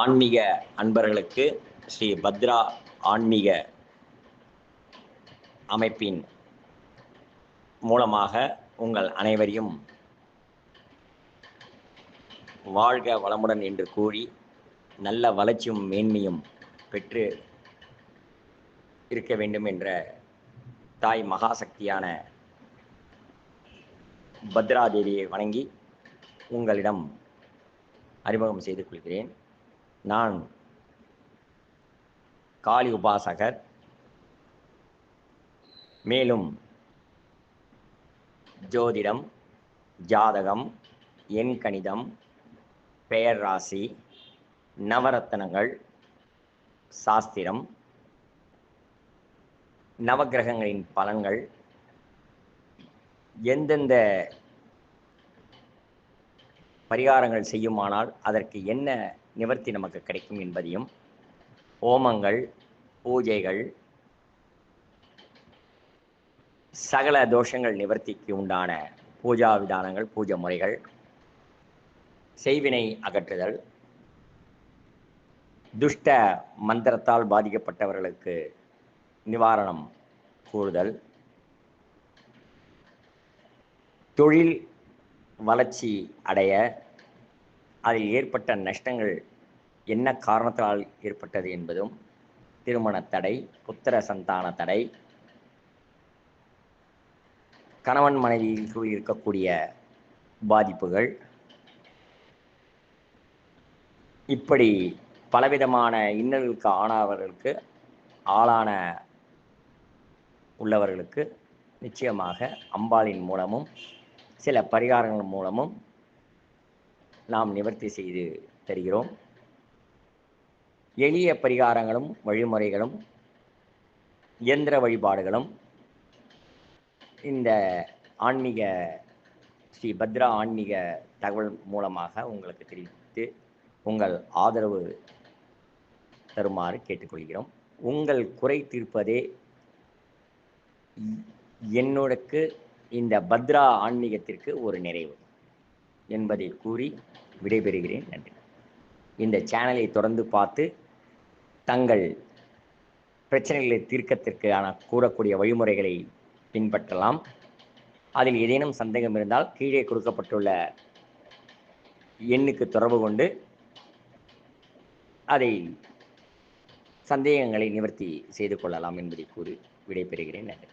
ஆன்மீக அன்பர்களுக்கு ஸ்ரீ பத்ரா ஆன்மீக அமைப்பின் மூலமாக உங்கள் அனைவரையும் வாழ்க வளமுடன் என்று கூறி நல்ல வளர்ச்சியும் மேன்மையும் பெற்று இருக்க வேண்டும் என்ற தாய் மகாசக்தியான பத்ரா தேவியை வணங்கி உங்களிடம் அறிமுகம் செய்து கொள்கிறேன். நான் காளி உபாசகர். மேலும் ஜோதிடம், ஜாதகம், எண்கணிதம், பெயர் ராசி, நவரத்தனங்கள், சாஸ்திரம், நவக்கிரகங்களின் பலன்கள், எந்தெந்த பரிகாரங்கள் செய்யுமானால் அதற்கு என்ன நிவர்த்தி நமக்கு கிடைக்கும் என்பதையும், ஹோமங்கள், பூஜைகள், சகல தோஷங்கள் நிவர்த்திக்கு உண்டான பூஜா விதானங்கள், பூஜை முறைகள், செய்வினை அகற்றுதல், துஷ்ட மந்திரத்தால் பாதிக்கப்பட்டவர்களுக்கு நிவாரணம் கூறுதல், தொழில் வளர்ச்சி அடைய அதில் ஏற்பட்ட நஷ்டங்கள் என்ன காரணத்தால் ஏற்பட்டது என்பதும், திருமண தடை, புத்திர சந்தான தடை, கணவன் மனைவியில் இருக்கக்கூடிய பாதிப்புகள், இப்படி பலவிதமான இன்னல்களுக்கு ஆனவர்களுக்கு ஆளான உள்ளவர்களுக்கு நிச்சயமாக அம்பாளின் மூலமும் சில பரிகாரங்கள் மூலமும் நாம் நிவர்த்தி செய்து தருகிறோம். எளிய பரிகாரங்களும் வழிமுறைகளும் இயந்திர வழிபாடுகளும் இந்த ஆன்மீக ஸ்ரீ பத்ரா ஆன்மீக தகவல் மூலமாக உங்களுக்கு தெரிவித்து உங்கள் ஆதரவு தருமாறு கேட்டுக்கொள்கிறோம். உங்கள் குறை தீர்ப்பதே என்னோடக்கு இந்த பத்ரா ஆன்மீகத்திற்கு ஒரு நிறைவு என்பதை கூறி விடைபெறுகிறேன். நன்றி. இந்த சேனலை தொடர்ந்து பார்த்து தங்கள் பிரச்சனைகளை தீர்க்கத்திற்கான கூறக்கூடிய வழிமுறைகளை பின்பற்றலாம். அதில் ஏதேனும் சந்தேகம் இருந்தால் கீழே கொடுக்கப்பட்டுள்ள எண்ணுக்கு தொடர்பு கொண்டு அதை சந்தேகங்களை நிவர்த்தி செய்து கொள்ளலாம் என்பதை கூறி விடைபெறுகிறேன். நன்றி.